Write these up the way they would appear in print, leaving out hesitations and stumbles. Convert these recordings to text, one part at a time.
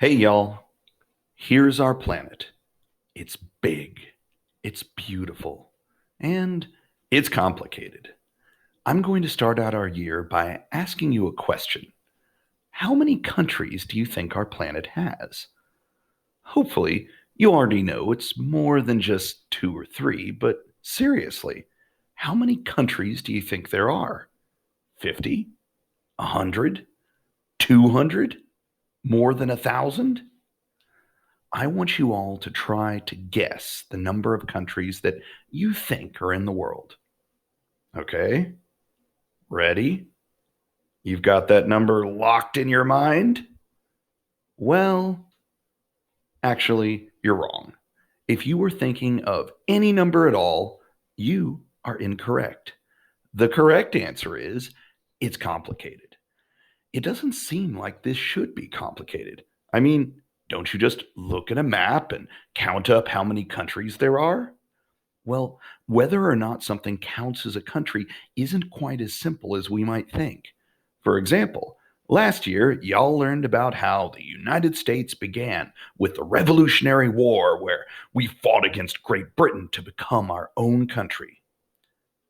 Hey, y'all. Here's our planet. It's big, it's beautiful, and it's complicated. I'm going to start out our year by asking you a question. How many countries do you think our planet has? Hopefully, you already know it's more than just two or three, but seriously, how many countries do you think there are? 50? 100? 200? More than 1,000? I want you all to try to guess the number of countries that you think are in the world. Okay? Ready? You've got that number locked in your mind? Well, actually, you're wrong. If you were thinking of any number at all, you are incorrect. The correct answer is it's complicated. It doesn't seem like this should be complicated. I mean, don't you just look at a map and count up how many countries there are? Well, whether or not something counts as a country isn't quite as simple as we might think. For example, last year, y'all learned about how the United States began with the Revolutionary War, where we fought against Great Britain to become our own country.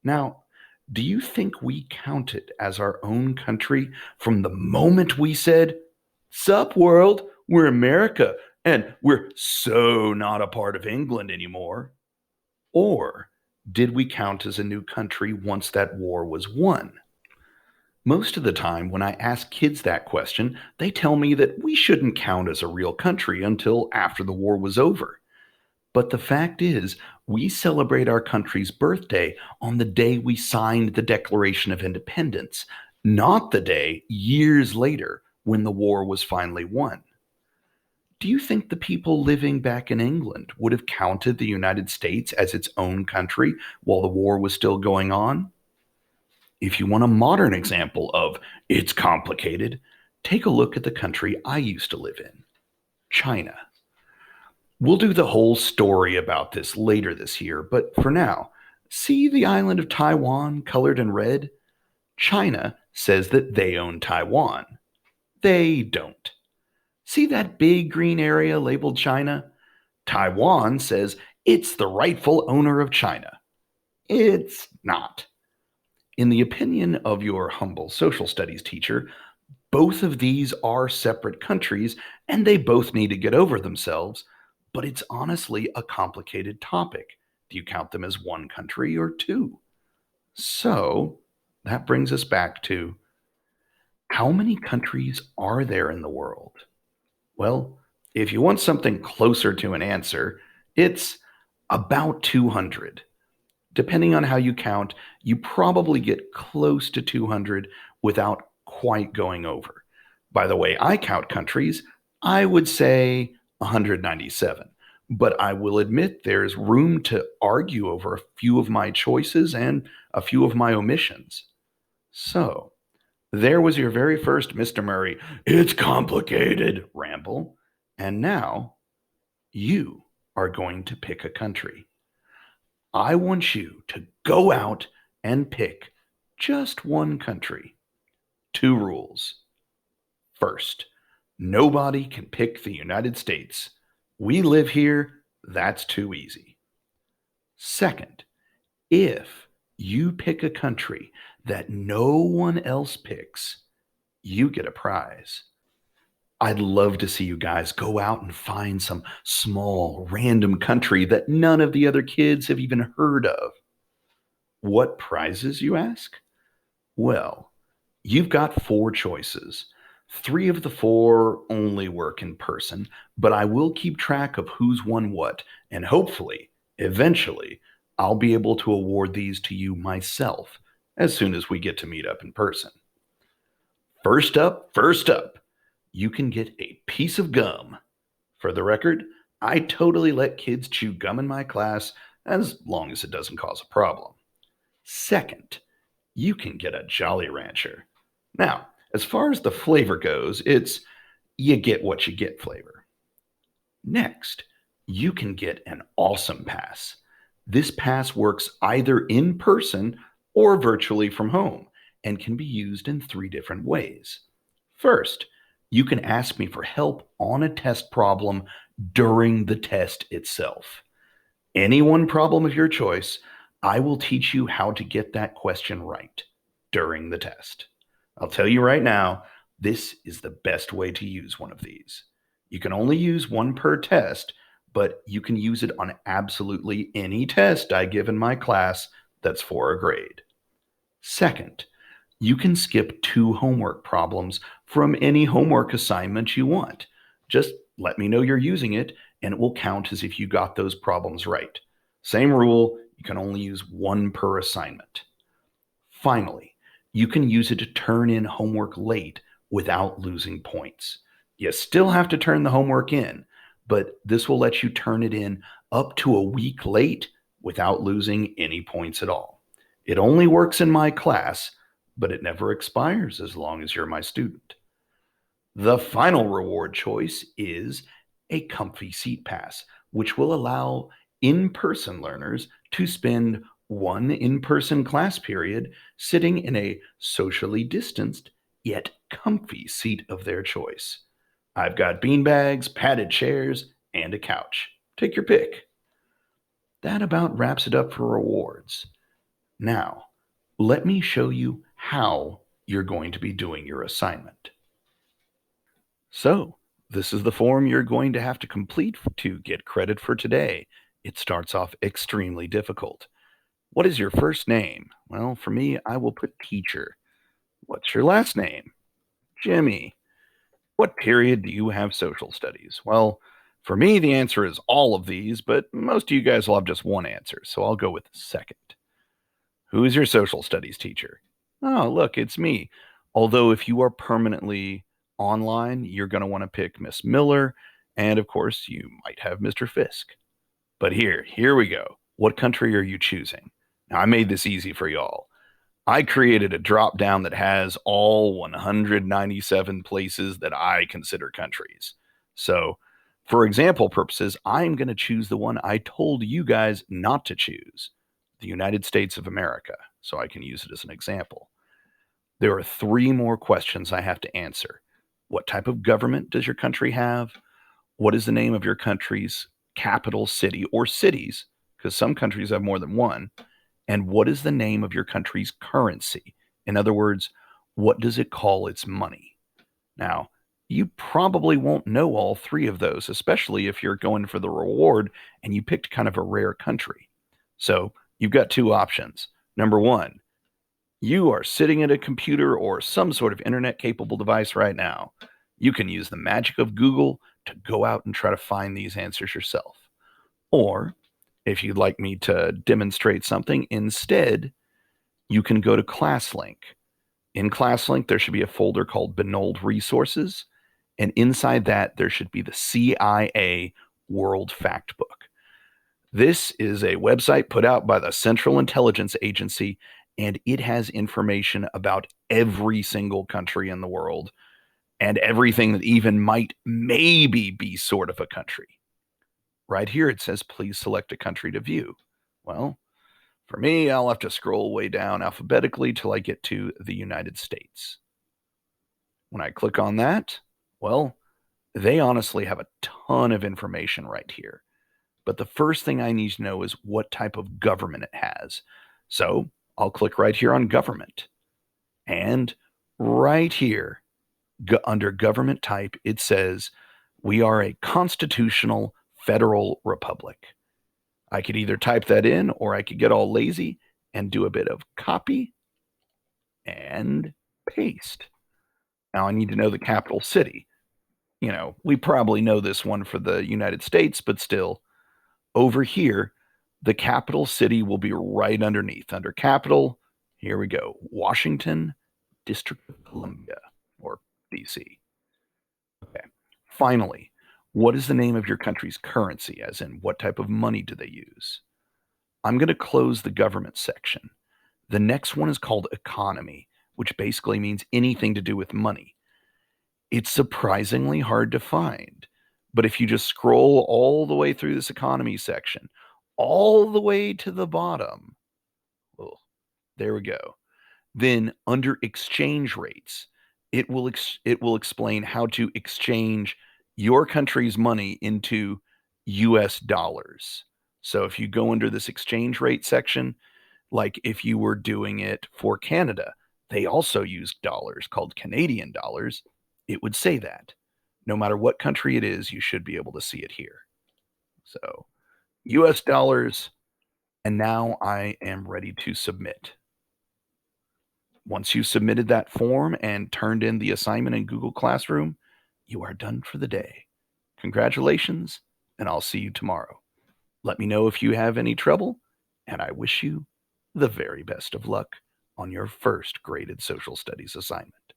Now, do you think we counted as our own country from the moment we said, "Sup, world, we're America, and we're so not a part of England anymore"? Or did we count as a new country once that war was won? Most of the time, when I ask kids that question, they tell me that we shouldn't count as a real country until after the war was over. But the fact is, we celebrate our country's birthday on the day we signed the Declaration of Independence, not the day years later when the war was finally won. Do you think the people living back in England would have counted the United States as its own country while the war was still going on? If you want a modern example of it's complicated, take a look at the country I used to live in, China. We'll do the whole story about this later this year, but for now, see the island of Taiwan colored in red? China says that they own Taiwan. They don't. See that big green area labeled China? Taiwan says it's the rightful owner of China. It's not. In the opinion of your humble social studies teacher, both of these are separate countries and they both need to get over themselves, but it's honestly a complicated topic. Do you count them as one country or two? So that brings us back to how many countries are there in the world? Well, if you want something closer to an answer, it's about 200. Depending on how you count, you probably get close to 200 without quite going over. By the way I count countries, I would say 197. But I will admit there's room to argue over a few of my choices and a few of my omissions. So, there was your very first Mr. Murray, it's complicated ramble. And now you are going to pick a country. I want you to go out and pick just one country. Two rules. First, nobody can pick the United States. We live here, that's too easy. Second, if you pick a country that no one else picks, you get a prize. I'd love to see you guys go out and find some small, random country that none of the other kids have even heard of. What prizes, you ask? Well, you've got four choices. Three of the four only work in person, but I will keep track of who's won what, and hopefully, eventually, I'll be able to award these to you myself as soon as we get to meet up in person. First up, you can get a piece of gum. For the record, I totally let kids chew gum in my class as long as it doesn't cause a problem. Second, you can get a Jolly Rancher. Now, as far as the flavor goes, it's you get what you get flavor. Next, you can get an Awesome Pass. This pass works either in person or virtually from home and can be used in three different ways. First, You can ask me for help on a test problem during the test itself. Any one problem of your choice, I will teach you how to get that question right during the test. I'll tell you right now, this is the best way to use one of these. You can only use one per test, but you can use it on absolutely any test I give in my class that's for a grade. Second, you can skip 2 homework problems from any homework assignment you want. Just let me know you're using it, and it will count as if you got those problems right. Same rule, you can only use one per assignment. Finally, you can use it to turn in homework late without losing points. You still have to turn the homework in, but this will let you turn it in up to a week late without losing any points at all. It only works in my class, but it never expires as long as you're my student. The final reward choice is a comfy seat pass, which will allow in person learners to spend one in person class period sitting in a socially distanced yet comfy seat of their choice. I've got beanbags, padded chairs, and a couch. Take your pick. That about wraps it up for rewards. Now, let me show you how you're going to be doing your assignment. So, this is the form you're going to have to complete to get credit for today. It starts off extremely difficult. What is your first name? Well, for me, I will put teacher. What's your last name? Jimmy. What period do you have social studies? Well, for me, the answer is all of these, but most of you guys will have just one answer, so I'll go with second. Who is your social studies teacher? Oh, look, it's me. Although, if you are permanently online, you're going to want to pick Miss Miller, and of course, you might have Mr. Fisk. But here we go. What country are you choosing? Now, I made this easy for y'all. I created a drop down that has all 197 places that I consider countries. So, for example purposes, I'm going to choose the one I told you guys not to choose, the United States of America, so I can use it as an example. There are 3 more questions I have to answer. What type of government does your country have? What is the name of your country's capital city or cities? Because some countries have more than one. And what is the name of your country's currency? In other words, what does it call its money? Now, you probably won't know all 3 of those, especially if you're going for the reward and you picked kind of a rare country. So you've got 2 options. Number 1, you are sitting at a computer or some sort of internet capable device right now. You can use the magic of Google to go out and try to find these answers yourself. Or if you'd like me to demonstrate something, instead, you can go to ClassLink. In ClassLink, there should be a folder called Benold Resources, and inside that, there should be the CIA World Factbook. This is a website put out by the Central Intelligence Agency, and it has information about every single country in the world and everything that even might maybe be sort of a country. Right here, it says, please select a country to view. Well, for me, I'll have to scroll way down alphabetically till I get to the United States. When I click on that, well, they honestly have a ton of information right here. But the first thing I need to know is what type of government it has. So I'll click right here on government. And right here, under government type, it says we are a constitutional federal republic. I could either type that in or I could get all lazy and do a bit of copy and paste. Now I need to know the capital city. We probably know this one for the United States, but still, over here, the capital city will be right underneath. Under capital, here we go, Washington, District of Columbia, or DC. Okay. Finally, what is the name of your country's currency, as in what type of money do they use? I'm going to close the government section. The next one is called economy, which basically means anything to do with money. It's surprisingly hard to find. But if you just scroll all the way through this economy section, all the way to the bottom, oh, there we go. Then under exchange rates, it will explain how to exchange your country's money into US dollars. So if you go under this exchange rate section, like if you were doing it for Canada, they also use dollars called Canadian dollars. It would say that. No matter what country it is, you should be able to see it here. So US dollars, and now I am ready to submit. Once you've submitted that form and turned in the assignment in Google Classroom, you are done for the day. Congratulations, and I'll see you tomorrow. Let me know if you have any trouble, and I wish you the very best of luck on your first graded social studies assignment.